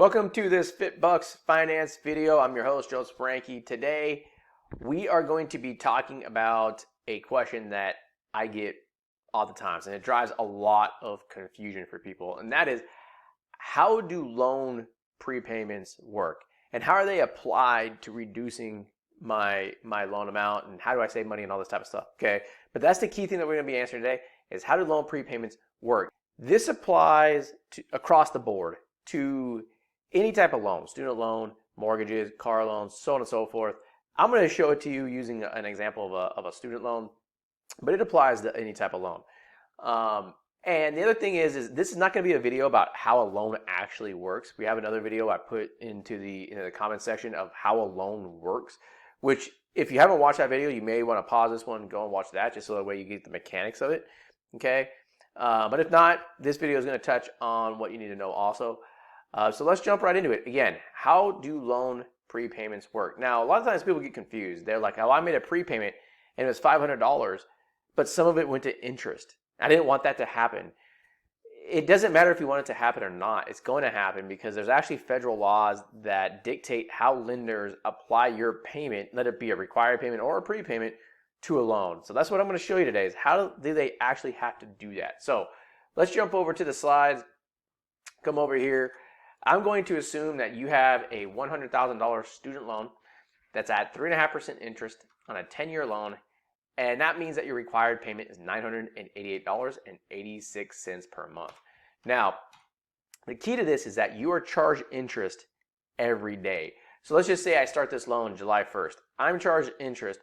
Welcome to this FitBucks Finance video. I'm your host, Joseph Frankie. Today, we are going to be talking about a question that I get all the time, and it drives a lot of confusion for people, and that is, how do loan prepayments work? And how are they applied to reducing my loan amount, and how do I save money and all this type of stuff, okay? But that's the key thing that we're going to be answering today, is how do loan prepayments work? This applies to across the board to any type of loan, student loan, mortgages, car loans, so on and so forth. I'm going to show it to you using an example of a student loan, but it applies to any type of loan. And the other thing is this is not going to be a video about how a loan actually works. We have another video I put into the comment section of how a loan works, which if you haven't watched that video, you may want to pause this one and go and watch that, just so that way you get the mechanics of it, okay? But if not, this video is going to touch on what you need to know also. So let's jump right into it. Again, how do loan prepayments work? Now, a lot of times people get confused. They're like, oh, I made a prepayment and it was $500, but some of it went to interest. I didn't want that to happen. It doesn't matter if you want it to happen or not. It's going to happen because there's actually federal laws that dictate how lenders apply your payment, let it be a required payment or a prepayment, to a loan. So that's what I'm going to show you today, is how do they actually have to do that. So let's jump over to the slides. Come over here. I'm going to assume that you have a $100,000 student loan that's at 3.5% interest on a 10-year loan, and that means that your required payment is $988.86 per month. Now, the key to this is that you are charged interest every day. So let's just say I start this loan July 1st. I'm charged interest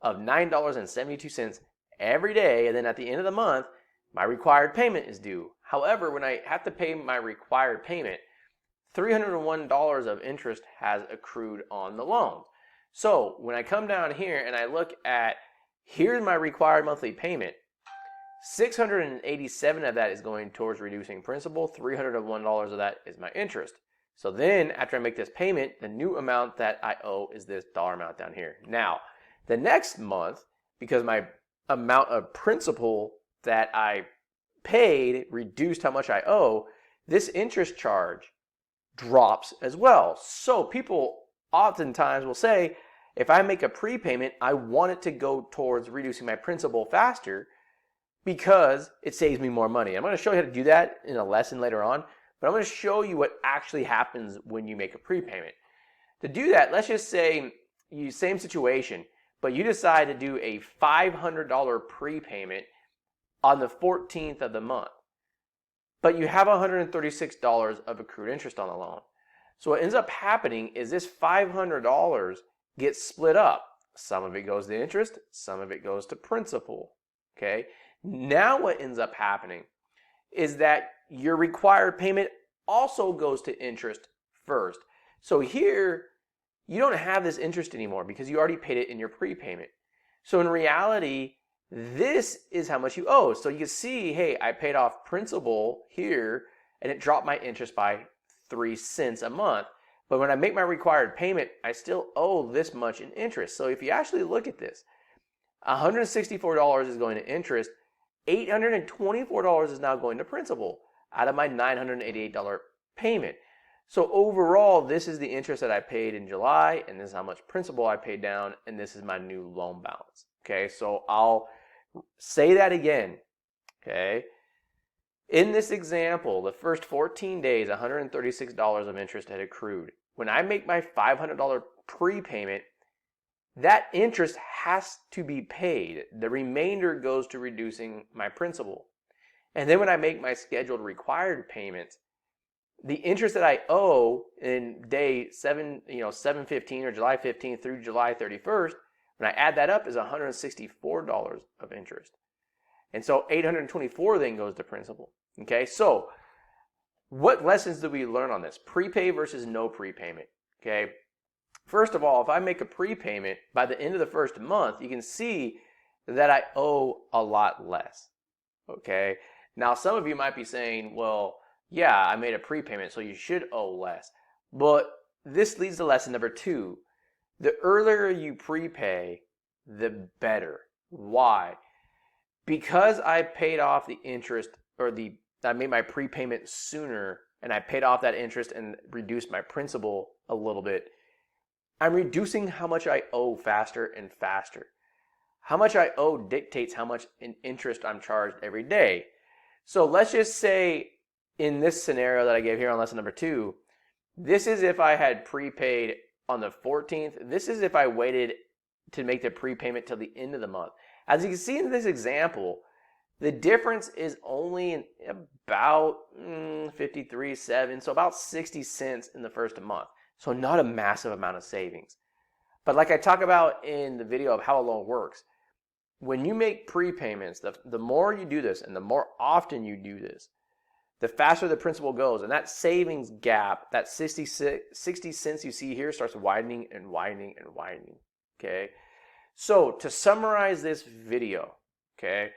of $9.72 every day, and then at the end of the month, my required payment is due. However, when I have to pay my required payment, $301 of interest has accrued on the loan. So when I come down here and I look at, here's my required monthly payment, $687 of that is going towards reducing principal, $301 of that is my interest. So then after I make this payment, the new amount that I owe is this dollar amount down here. Now, the next month, because my amount of principal that I paid reduced how much I owe, this interest charge drops as well. So people oftentimes will say, if I make a prepayment, I want it to go towards reducing my principal faster because it saves me more money. I'm going to show you how to do that in a lesson later on, but I'm going to show you what actually happens when you make a prepayment. To do that, let's just say, same situation, but you decide to do a $500 prepayment on the 14th of the month. But you have $136 of accrued interest on the loan. So what ends up happening is this $500 gets split up. Some of it goes to interest, some of it goes to principal. Okay? Now what ends up happening is that your required payment also goes to interest first. So here, you don't have this interest anymore because you already paid it in your prepayment. So in reality, this is how much you owe. So you can see, hey, I paid off principal here and it dropped my interest by 3 cents a month. But when I make my required payment, I still owe this much in interest. So if you actually look at this, $164 is going to interest, $824 is now going to principal out of my $988 payment. So overall, this is the interest that I paid in July, and this is how much principal I paid down, and this is my new loan balance. Okay, so I'll say that again, okay? In this example, the first 14 days, $136 of interest had accrued. When I make my $500 prepayment, that interest has to be paid. The remainder goes to reducing my principal. And then when I make my scheduled required payments, the interest that I owe in day 7/15 or July 15th through July 31st, when I add that up, is $164 of interest. And so $824 then goes to principal. Okay, so what lessons do we learn on this? Prepay versus no prepayment. Okay, first of all, if I make a prepayment, by the end of the first month, you can see that I owe a lot less. Okay, now some of you might be saying, well, yeah, I made a prepayment, so you should owe less. But this leads to lesson number 2. The earlier you prepay, the better. Why? Because I paid off the interest, or I made my prepayment sooner and I paid off that interest and reduced my principal a little bit, I'm reducing how much I owe faster and faster. How much I owe dictates how much in interest I'm charged every day. So let's just say in this scenario that I gave here on lesson number 2, this is if I had prepaid on the 14th. This is if I waited to make the prepayment till the end of the month. As you can see in this example, the difference is only about 53.7, so about 60 cents in the first month. So not a massive amount of savings. But like I talk about in the video of how a loan works, when you make prepayments, the more you do this and the more often you do this, the faster the principal goes. And that savings gap, that 60 cents you see here, starts widening and widening and widening. Okay? So to summarize this video, okay,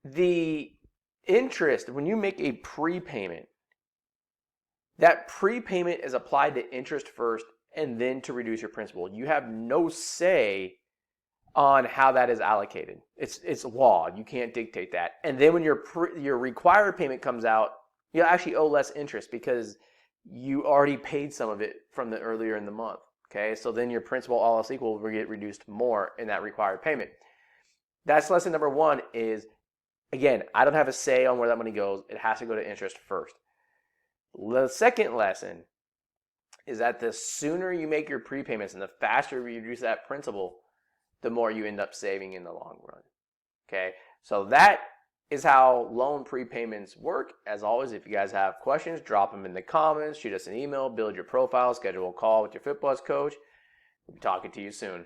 the interest, when you make a prepayment, that prepayment is applied to interest first and then to reduce your principal. You have no say on how that is allocated. It's law. You can't dictate that. And then when your required payment comes out, you actually owe less interest because you already paid some of it from the earlier in the month. Okay, so then your principal, all else equal, will get reduced more in that required payment. That's lesson number 1 is, again, I don't have a say on where that money goes. It has to go to interest first. The second lesson is that the sooner you make your prepayments and the faster you reduce that principal, the more you end up saving in the long run. Okay, so that is how loan prepayments work. As always, if you guys have questions, drop them in the comments, shoot us an email, build your profile, schedule a call with your FitBuzz coach. We'll be talking to you soon.